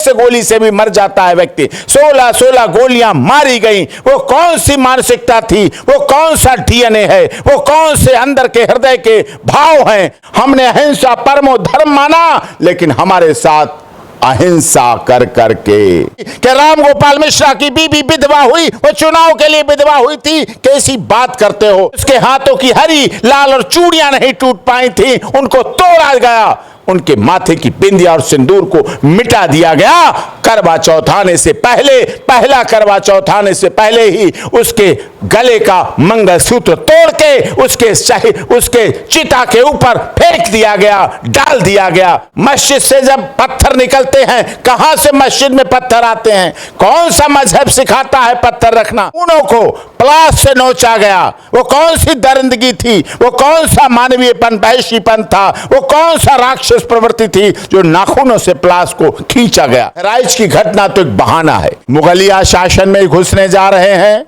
से गोली से भी मर जाता है व्यक्ति। 16 गोलियां मारी गई। वो कौन सी मानसिकता थी, वो कौन सा डीएनए है, वो कौन से अंदर के हृदय के भाव हैं। हमने अहिंसा परमो धर्म माना, लेकिन हमारे साथ अहिंसा कर करके क्या राम गोपाल मिश्रा की बीबी विधवा हुई, वो चुनाव के लिए विधवा हुई थी, कैसी बात करते हो। उसके हाथों की हरी लाल और चूड़ियां नहीं टूट पाई थी, उनको तोड़ा गया। उनके माथे की बिंदिया और सिंदूर को मिटा दिया गया। करवा चौथ आने से पहले, पहला करवा चौथ आने से पहले ही उसके गले का मंगलसूत्र तोड़ के उसके चिता के ऊपर फेंक दिया गया, डाल दिया गया। मस्जिद से जब पत्थर निकलते हैं, कहां से मस्जिद में पत्थर आते हैं? कौन सा मजहब सिखाता है पत्थर रखना? उनों को प्लास से नोचा गया। वो कौन सी दरिंदगी थी, वो कौन सा मानवीयपन, बहशीपन था, वो कौन सा राक्षस प्रवृत्ति थी जो नाखूनों से प्लास को खींचा गया। राइज की घटना तो एक बहाना है। मुगलिया शासन में घुसने जा रहे हैं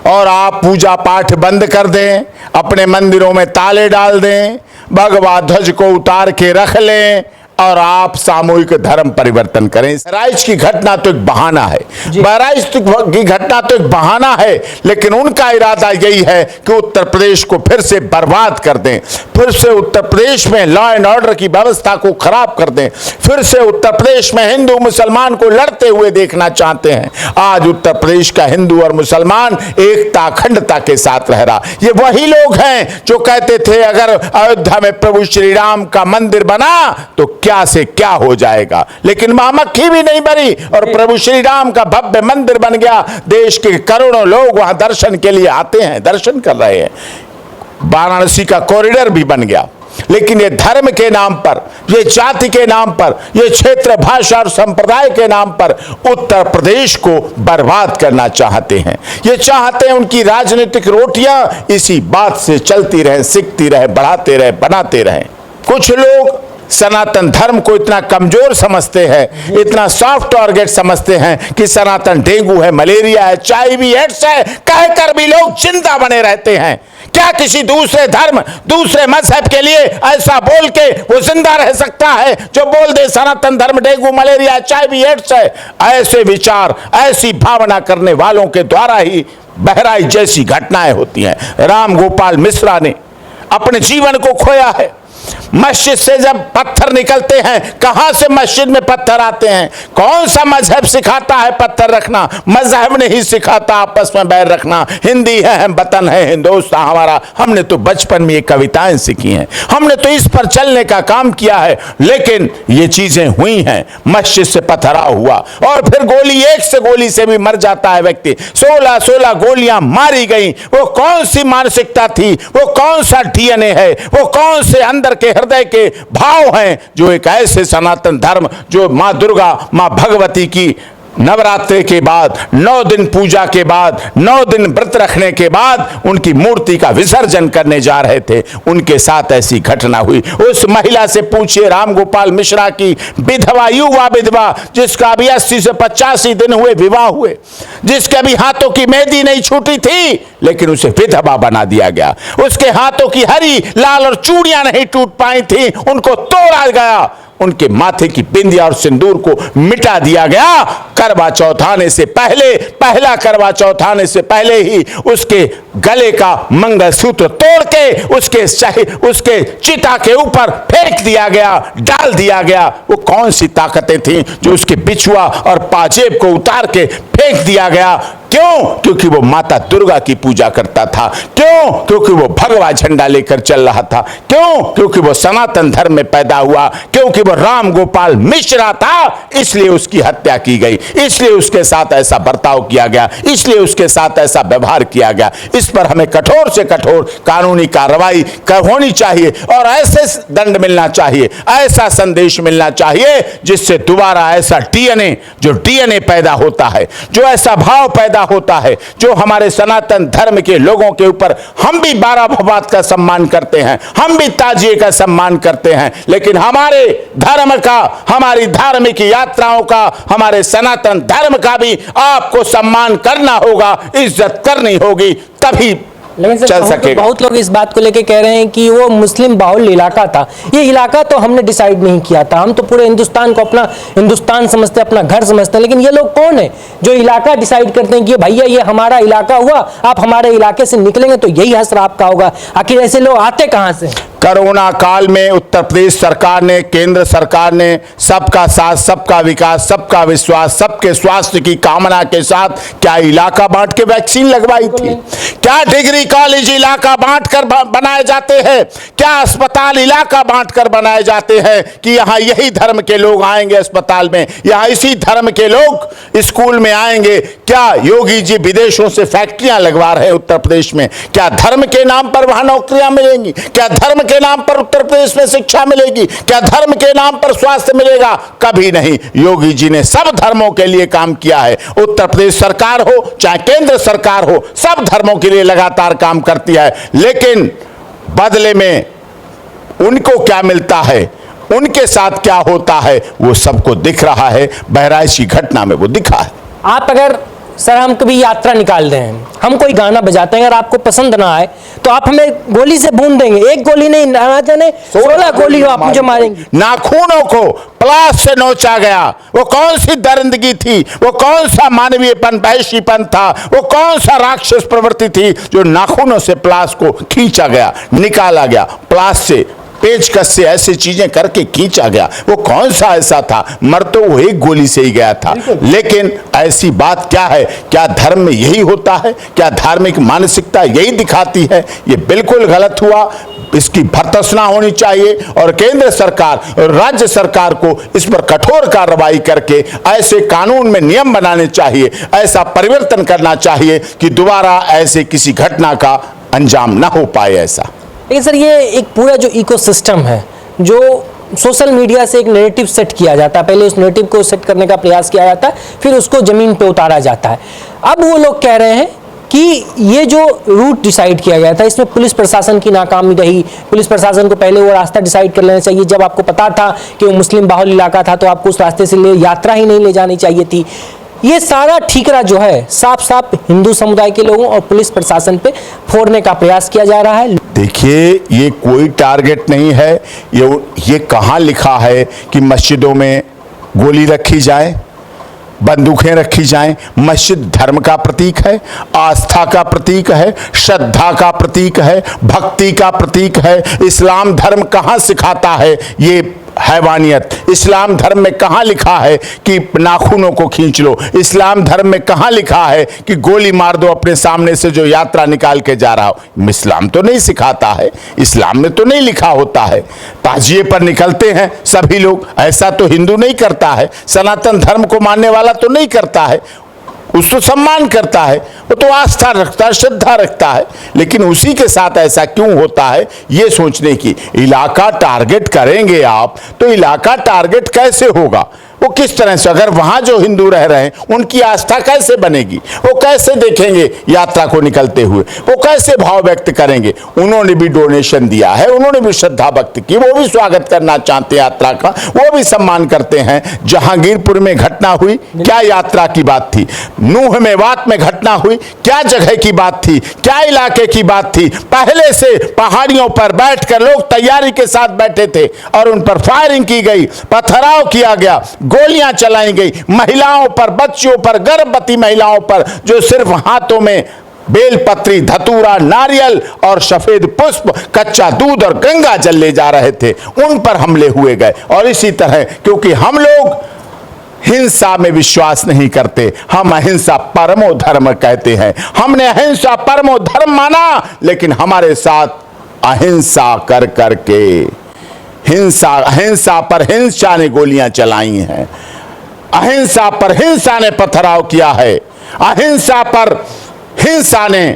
और आप पूजा पाठ बंद कर दें, अपने मंदिरों में ताले डाल दें, भगवा ध्वज को उतार के रख लें और आप सामूहिक धर्म परिवर्तन करें। बहराइच की घटना तो एक बहाना है, बहराइच की घटना तो एक बहाना है, लेकिन उनका इरादा यही है कि उत्तर प्रदेश को फिर से बर्बाद कर दें, फिर से उत्तर प्रदेश में लॉ एंड ऑर्डर की व्यवस्था को खराब कर दें, फिर से उत्तर प्रदेश में हिंदू मुसलमान को लड़ते हुए देखना चाहते हैं। आज उत्तर प्रदेश का हिंदू और मुसलमान एकता अखंडता के साथ रह रहा। ये वही लोग हैं जो कहते थे अगर अयोध्या में प्रभु श्री राम का मंदिर बना तो क्या से क्या हो जाएगा, लेकिन मक्खी भी नहीं बनी और प्रभु श्री राम का भव्य मंदिर बन गया। देश के करोड़ों लोग वहां दर्शन के लिए आते हैं, दर्शन कर रहे हैं। वाराणसी का कॉरिडोर भी बन गया। लेकिन ये धर्म के नाम पर, ये जाति के नाम पर, ये क्षेत्र भाषा और संप्रदाय के नाम पर उत्तर प्रदेश को बर्बाद करना चाहते हैं। ये चाहते हैं उनकी राजनीतिक रोटियां इसी बात से चलती रहें, सिकती रहे, बढ़ाते रहे, बनाते रहें। कुछ लोग सनातन धर्म को इतना कमजोर समझते हैं, इतना सॉफ्ट टारगेट समझते हैं कि सनातन डेंगू है, मलेरिया है, HIV एड्स है, कहकर भी लोग जिंदा बने रहते हैं। क्या किसी दूसरे धर्म, दूसरे मजहब के लिए ऐसा बोल के वो जिंदा रह सकता है जो बोल दे सनातन धर्म डेंगू, मलेरिया, HIV एड्स है? ऐसे विचार, ऐसी भावना करने वालों के द्वारा ही बहराइच जैसी घटनाएं होती हैं। राम गोपाल मिश्रा ने अपने जीवन को खोया है। मस्जिद से जब पत्थर निकलते हैं, कहां से मस्जिद में पत्थर आते हैं? कौन सा मजहब सिखाता है पत्थर रखना? मजहब नहीं सिखाता आपस में बैर रखना। हिंदी है, हम वतन है हिंदुस्तान हमारा। हमने तो बचपन में ये कविताएं सीखी हैं, हमने तो इस पर चलने का काम किया है, लेकिन ये चीजें हुई हैं। मस्जिद से पत्थराव हुआ और फिर एक से गोली से भी मर जाता है व्यक्ति। 16 गोलियां मारी गई। वो कौन सी मानसिकता थी, वो कौन सा डीएनए है, वो कौन से अंदर के हृदय के भाव हैं जो एक ऐसे सनातन धर्म, जो मां दुर्गा, मां भगवती की नवरात्रि के बाद 9 दिन पूजा के बाद, 9 दिन व्रत रखने के बाद उनकी मूर्ति का विसर्जन करने जा रहे थे, उनके साथ ऐसी घटना हुई। उस महिला से पूछिए, राम गोपाल मिश्रा की विधवा, युवा विधवा, जिसका अभी 80 से 85 दिन हुए विवाह हुए, जिसके अभी हाथों की मेहंदी नहीं छूटी थी, लेकिन उसे विधवा बना दिया गया। उसके हाथों की हरी लाल और चूड़ियां नहीं टूट पाई थी, उनको तोड़ा गया। उनके माथे की बिंदिया और सिंदूर को मिटा दिया गया। करवा चौथ आने से पहले, पहला करवा चौथ आने से पहले ही उसके गले का मंगलसूत्र तोड़ के उसके चिता के ऊपर फेंक दिया गया, डाल दिया गया। वो कौन सी ताकतें थीं जो उसके बिछुआ और पाजेब को उतार के फेंक दिया गया? क्यों? क्योंकि वो माता दुर्गा की पूजा करता था। क्यों? क्योंकि वो भगवा झंडा लेकर चल रहा था। क्यों? क्योंकि वो सनातन धर्म में पैदा हुआ, क्योंकि वो राम गोपाल मिश्रा था, इसलिए उसकी हत्या की गई, इसलिए उसके साथ ऐसा बर्ताव किया गया, इसलिए उसके साथ ऐसा व्यवहार किया गया। इस पर हमें कठोर से कठोर कानूनी कार्रवाई होनी चाहिए और ऐसे दंड मिलना चाहिए, ऐसा संदेश मिलना चाहिए जिससे दोबारा ऐसा डीएनए पैदा होता है, जो ऐसा भाव पैदा होता है, जो हमारे सनातन धर्म के लोगों के ऊपर हम भी 12 भगवात का सम्मान करते हैं, हम भी ताजिए का सम्मान करते हैं, लेकिन हमारे धर्म का, हमारी धार्मिक यात्राओं का, हमारे सनातन धर्म का भी आपको सम्मान करना होगा, इज्जत करनी होगी, तभी लेकिन चल सकेगा। बहुत लोग इस बात को लेके कह रहे हैं कि वो मुस्लिम बाहुल्य इलाका था। ये इलाका तो हमने डिसाइड नहीं किया था, हम तो पूरे हिंदुस्तान को अपना हिंदुस्तान समझते, अपना घर समझते हैं। लेकिन ये लोग कौन है जो इलाका डिसाइड करते हैं कि भैया ये हमारा इलाका हुआ, आप हमारे इलाके से निकलेंगे तो यही हश्र आपका होगा? आखिर ऐसे लोग आते कहां से? कोरोना काल में उत्तर प्रदेश सरकार ने, केंद्र सरकार ने सबका साथ, सबका विकास, सबका विश्वास, सबके स्वास्थ्य की कामना के साथ क्या इलाका बांट के वैक्सीन लगवाई थी? क्या डिग्री कॉलेज इलाका बांट कर बनाए जाते हैं? क्या अस्पताल इलाका बांट कर बनाए जाते हैं कि यहाँ यही धर्म के लोग आएंगे अस्पताल में, यहाँ इसी धर्म के लोग स्कूल में आएंगे? क्या योगी जी विदेशों से फैक्ट्रियां लगवा रहे हैं उत्तर प्रदेश में? क्या धर्म के नाम पर वहां नौकरियां मिलेंगी? क्या धर्म के नाम पर उत्तर प्रदेश में शिक्षा मिलेगी? क्या धर्म के नाम पर स्वास्थ्य मिलेगा? कभी नहीं। योगी जी ने सब धर्मों के लिए काम किया है। उत्तर प्रदेश सरकार हो चाहे केंद्र सरकार हो, सब धर्मों के लिए लगातार काम करती है। लेकिन बदले में उनको क्या मिलता है, उनके साथ क्या होता है, वो सबको दिख रहा है। बहराइच की घटना में वो दिखा है। आप अगर सर हम कभी यात्रा निकाल रहे हैं, हम कोई गाना बजाते हैं, अगर आपको पसंद ना आए तो आप हमें गोली से भून देंगे। एक गोली नहीं, ना जाने 16 गोली आप मुझे मारेंगे। नाखूनों को प्लास से नोचा गया। वो कौन सी दरिंदगी थी? वो कौन सा मानवीयपन, वहशीपन था? वो कौन सा राक्षस प्रवृत्ति थी जो नाखूनों से प्लास को खींचा गया, निकाला गया? प्लास से, पेचकस से ऐसी चीजें करके खींचा गया। वो कौन सा ऐसा था? मर तो वो एक गोली से ही गया था। लेकिन ऐसी बात क्या है? क्या धर्म में यही होता है? क्या धार्मिक मानसिकता यही दिखाती है? ये बिल्कुल गलत हुआ। इसकी भर्त्सना होनी चाहिए और केंद्र सरकार और राज्य सरकार को इस पर कठोर कार्रवाई करके ऐसे कानून में नियम बनाने चाहिए, ऐसा परिवर्तन करना चाहिए कि दोबारा ऐसे किसी घटना का अंजाम ना हो पाए ऐसा। लेकिन सर ये एक पूरा जो इकोसिस्टम है, जो सोशल मीडिया से एक नैरेटिव सेट किया जाता है, पहले उस नैरेटिव को सेट करने का प्रयास किया जाता है, फिर उसको जमीन पे उतारा जाता है। अब वो लोग कह रहे हैं कि ये जो रूट डिसाइड किया गया था, इसमें पुलिस प्रशासन की नाकामी रही। पुलिस प्रशासन को पहले वो रास्ता डिसाइड कर लेना चाहिए। जब आपको पता था कि वो मुस्लिम बाहुल्य इलाका था तो आपको उस रास्ते से यात्रा ही नहीं ले जानी चाहिए थी। ये सारा ठीकरा जो है साफ साफ हिंदू समुदाय के लोगों और पुलिस प्रशासन पे फोड़ने का प्रयास किया जा रहा है। देखिए, ये कोई टारगेट नहीं है। ये कहाँ लिखा है कि मस्जिदों में गोली रखी जाए, बंदूकें रखी जाएं? मस्जिद धर्म का प्रतीक है, आस्था का प्रतीक है, श्रद्धा का प्रतीक है, भक्ति का प्रतीक है। इस्लाम धर्म कहाँ सिखाता है ये हैवानियत? इस्लाम धर्म में कहाँ लिखा है कि नाखूनों को खींच लो? इस्लाम धर्म में कहाँ लिखा है कि गोली मार दो अपने सामने से जो यात्रा निकाल के जा रहा हो? इस्लाम तो नहीं सिखाता है, इस्लाम में तो नहीं लिखा होता है। ताजिए पर निकलते हैं सभी लोग, ऐसा तो हिंदू नहीं करता है, सनातन धर्म को मानने वाला तो नहीं करता है। उसको सम्मान करता है, वो तो आस्था रखता है, श्रद्धा रखता है। लेकिन उसी के साथ ऐसा क्यों होता है ये सोचने की। इलाका टारगेट करेंगे आप तो इलाका टारगेट कैसे होगा? वो किस तरह से, अगर वहां जो हिंदू रह रहे हैं उनकी आस्था कैसे बनेगी? वो कैसे देखेंगे यात्रा को निकलते हुए? वो कैसे भाव व्यक्त करेंगे? उन्होंने भी डोनेशन दिया है, उन्होंने भी श्रद्धा व्यक्त की, वो भी स्वागत करना चाहते हैं यात्रा का, वो भी सम्मान करते हैं। जहांगीरपुर में घटना हुई, क्या यात्रा की बात थी? नूह मेवात में घटना हुई, क्या जगह की बात थी? क्या इलाके की बात थी? पहले से पहाड़ियों पर बैठकर लोग तैयारी के साथ बैठे थे और उन पर फायरिंग की गई, पथराव किया गया, गोलियां चलाई गई, महिलाओं पर, बच्चियों पर, गर्भवती महिलाओं पर जो सिर्फ हाथों में बेलपत्री, धतूरा, नारियल और सफेद पुष्प, कच्चा दूध और गंगा जल ले जा रहे थे, उन पर हमले हुए गए। और इसी तरह, क्योंकि हम लोग हिंसा में विश्वास नहीं करते, हम अहिंसा परमो धर्म कहते हैं। हमने अहिंसा परमो धर्म माना, लेकिन हमारे साथ अहिंसा कर करके अहिंसा पर हिंसा ने गोलियां चलाई हैं, अहिंसा पर हिंसा ने पथराव किया है, अहिंसा पर हिंसा ने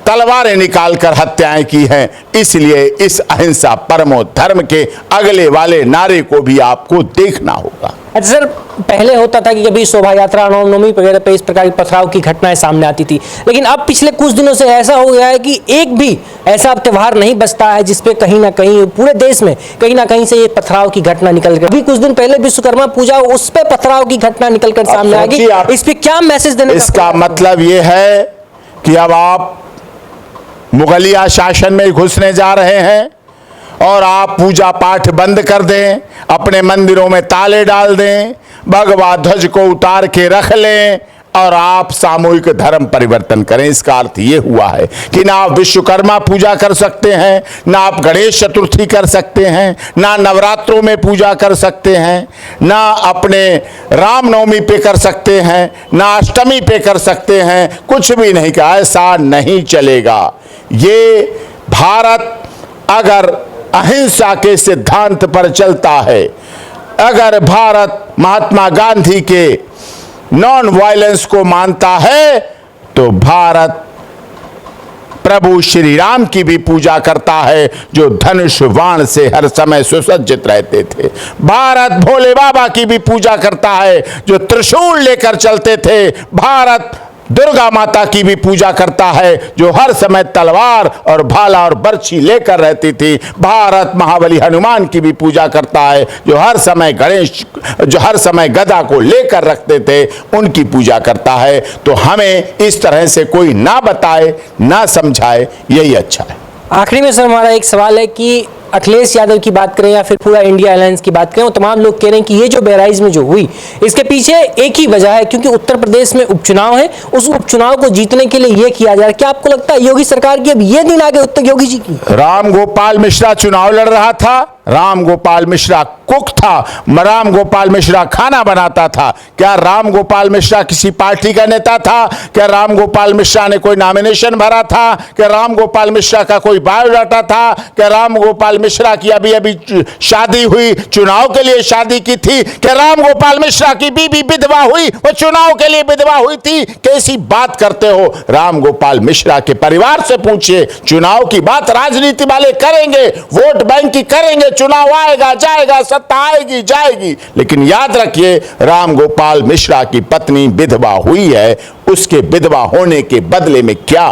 तलवारें निकालकर हत्याएं की हैं। इसलिए इस अहिंसा परमो धर्म के अगले वाले नारे को भी आपको देखना होगा। अच्छा सर, पहले होता था कि कभी शोभा यात्रा, रामनवमी वगैरह पे इस प्रकार की पथराव की घटनाएं सामने आती थी, लेकिन अब पिछले कुछ दिनों से ऐसा हो गया है कि एक भी ऐसा त्योहार नहीं बचता है जिसपे कहीं ना कहीं पूरे देश में कहीं ना कहीं से ये पथराव की घटना निकल कर, अभी कुछ दिन पहले विश्वकर्मा पूजा, उस पर पथराव की घटना निकल कर सामने आ गई। इस पे क्या मैसेज देने? इसका मतलब ये है कि अब आप मुगलिया शासन में घुसने जा रहे हैं और आप पूजा पाठ बंद कर दें, अपने मंदिरों में ताले डाल दें, भगवा ध्वज को उतार के रख लें और आप सामूहिक धर्म परिवर्तन करें। इसका अर्थ ये हुआ है कि ना आप विश्वकर्मा पूजा कर सकते हैं, ना आप गणेश चतुर्थी कर सकते हैं, ना नवरात्रों में पूजा कर सकते हैं, ना अपने रामनवमी पे कर सकते हैं, ना अष्टमी पे कर सकते हैं, कुछ भी नहीं कहा। ऐसा नहीं चलेगा। ये भारत अगर अहिंसा के सिद्धांत पर चलता है, अगर भारत महात्मा गांधी के नॉन वायलेंस को मानता है, तो भारत प्रभु श्री राम की भी पूजा करता है, जो धनुष बाण से हर समय सुसज्जित रहते थे। भारत भोले बाबा की भी पूजा करता है, जो त्रिशूल लेकर चलते थे। भारत दुर्गा माता की भी पूजा करता है, जो हर समय तलवार और भाला और बर्छी लेकर रहती थी। भारत महाबली हनुमान की भी पूजा करता है, जो हर समय जो हर समय गदा को लेकर रखते थे, उनकी पूजा करता है। तो हमें इस तरह से कोई ना बताए, ना समझाए, यही अच्छा है। आखिरी में सर हमारा एक सवाल है कि अखिलेश यादव की बात करें या फिर पूरा इंडिया अलायंस की बात करें, वो तमाम लोग कह रहे हैं कि ये जो बहराइच में जो हुई, इसके पीछे एक ही वजह है, क्योंकि उत्तर प्रदेश में उपचुनाव है, उस उपचुनाव को जीतने के लिए ये किया जा रहा है। क्या आपको लगता है योगी सरकार की अब ये दिन आ गए उत्तर योगी जी की? राम गोपाल मिश्रा चुनाव लड़ रहा था, राम गोपाल मिश्रा कुक था, राम गोपाल मिश्रा खाना बनाता था। क्या राम गोपाल मिश्रा किसी पार्टी का नेता था? क्या राम गोपाल मिश्रा ने कोई नॉमिनेशन भरा था? क्या राम गोपाल मिश्रा का कोई बायोडाटा था? क्या राम गोपाल मिश्रा की अभी अभी शादी हुई, चुनाव के लिए शादी की थी? क्या राम गोपाल मिश्रा की बीबी विधवा हुई, वो चुनाव के लिए विधवा हुई थी? कैसी बात करते हो? राम गोपाल मिश्रा के परिवार से पूछिए। चुनाव की बात राजनीति वाले करेंगे, वोट बैंक की करेंगे, चुनाव आएगा जाएगा, सत्ता आएगी जाएगी, लेकिन याद रखिए राम गोपाल मिश्रा की पत्नी विधवा हुई है। उसके विधवा होने के बदले में क्या